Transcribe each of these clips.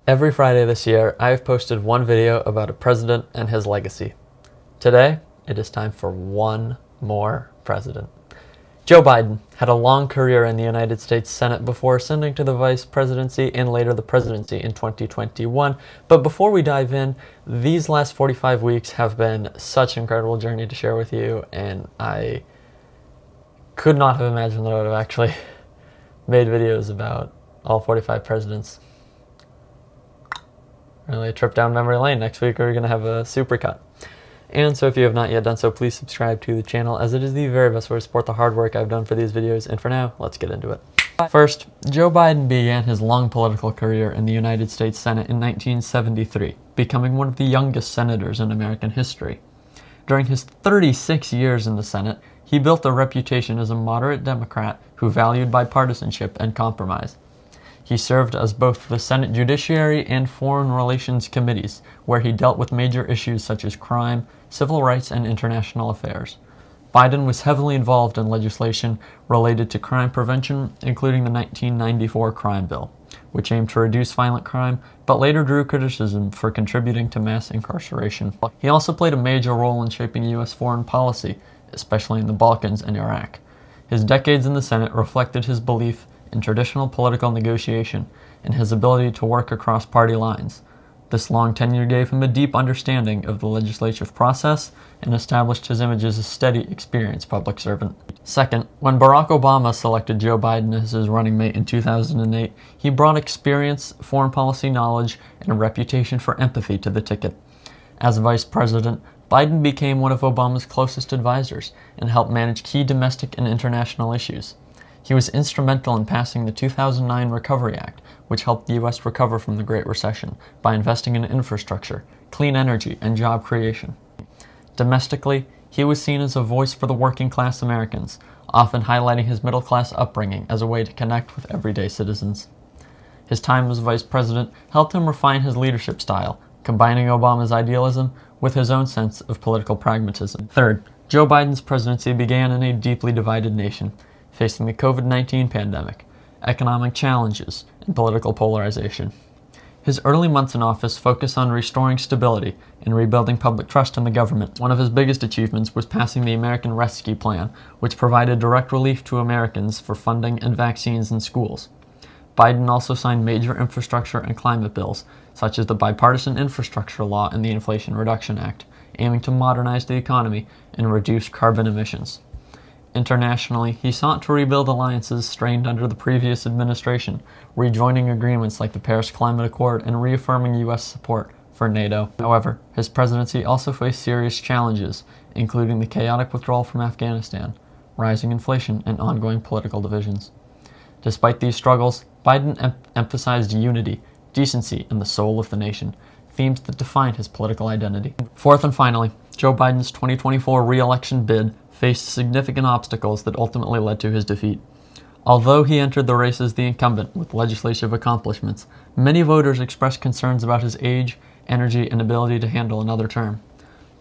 Every Friday this year, I have posted one video about a president and his legacy. Today, it is time for one more president. Joe Biden had a long career in the United States Senate before ascending to the Vice Presidency and later the presidency in 2021. But before we dive in, these last 45 weeks have been such an incredible journey to share with you, and I could not have imagined that I would have actually made videos about all 45 presidents. Really a trip down memory lane. Next week we're going to have a supercut. And so if you have not yet done so, please subscribe to the channel, as it is the very best way to support the hard work I've done for these videos. And for now, let's get into it. First, Joe Biden began his long political career in the United States Senate in 1973, becoming one of the youngest senators in American history. During his 36 years in the Senate, he built a reputation as a moderate Democrat who valued bipartisanship and compromise. He served as both the Senate Judiciary and Foreign Relations Committees, where he dealt with major issues such as crime, civil rights, and international affairs. Biden was heavily involved in legislation related to crime prevention, including the 1994 Crime Bill, which aimed to reduce violent crime, but later drew criticism for contributing to mass incarceration. He also played a major role in shaping U.S. foreign policy, especially in the Balkans and Iraq. His decades in the Senate reflected his belief in traditional political negotiation and his ability to work across party lines. This long tenure gave him a deep understanding of the legislative process and established his image as a steady, experienced public servant. Second, when Barack Obama selected Joe Biden as his running mate in 2008, he brought experience, foreign policy knowledge, and a reputation for empathy to the ticket. As vice president, Biden became one of Obama's closest advisors and helped manage key domestic and international issues. He was instrumental in passing the 2009 Recovery Act, which helped the U.S. recover from the Great Recession by investing in infrastructure, clean energy, and job creation. Domestically, he was seen as a voice for the working-class Americans, often highlighting his middle-class upbringing as a way to connect with everyday citizens. His time as vice president helped him refine his leadership style, combining Obama's idealism with his own sense of political pragmatism. Third, Joe Biden's presidency began in a deeply divided nation, facing the COVID-19 pandemic, economic challenges, and political polarization. His early months in office focused on restoring stability and rebuilding public trust in the government. One of his biggest achievements was passing the American Rescue Plan, which provided direct relief to Americans for funding and vaccines in schools. Biden also signed major infrastructure and climate bills, such as the Bipartisan Infrastructure Law and the Inflation Reduction Act, aiming to modernize the economy and reduce carbon emissions. Internationally, he sought to rebuild alliances strained under the previous administration, rejoining agreements like the Paris Climate Accord and reaffirming U.S. support for NATO. However, his presidency also faced serious challenges, including the chaotic withdrawal from Afghanistan, rising inflation, and ongoing political divisions. Despite these struggles, Biden emphasized unity, decency, and the soul of the nation, themes that define his political identity. Fourth and finally, Joe Biden's 2024 re-election bid faced significant obstacles that ultimately led to his defeat. Although he entered the race as the incumbent with legislative accomplishments, many voters expressed concerns about his age, energy, and ability to handle another term.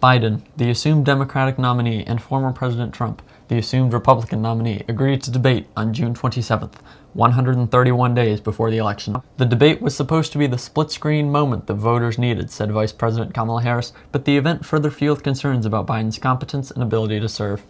Biden, the assumed Democratic nominee, and former President Trump, the assumed Republican nominee, agreed to debate on June 27th, 131 days before the election. The debate was supposed to be the split-screen moment that voters needed, said Vice President Kamala Harris, but the event further fueled concerns about Biden's competence and ability to serve.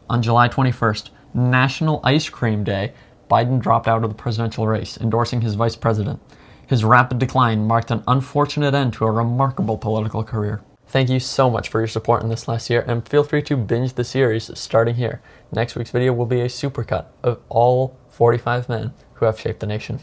On July 21st, National Ice Cream Day, Biden dropped out of the presidential race, endorsing his vice president. His rapid decline marked an unfortunate end to a remarkable political career. Thank you so much for your support in this last year, and feel free to binge the series starting here. Next week's video will be a supercut of all 45 men who have shaped the nation.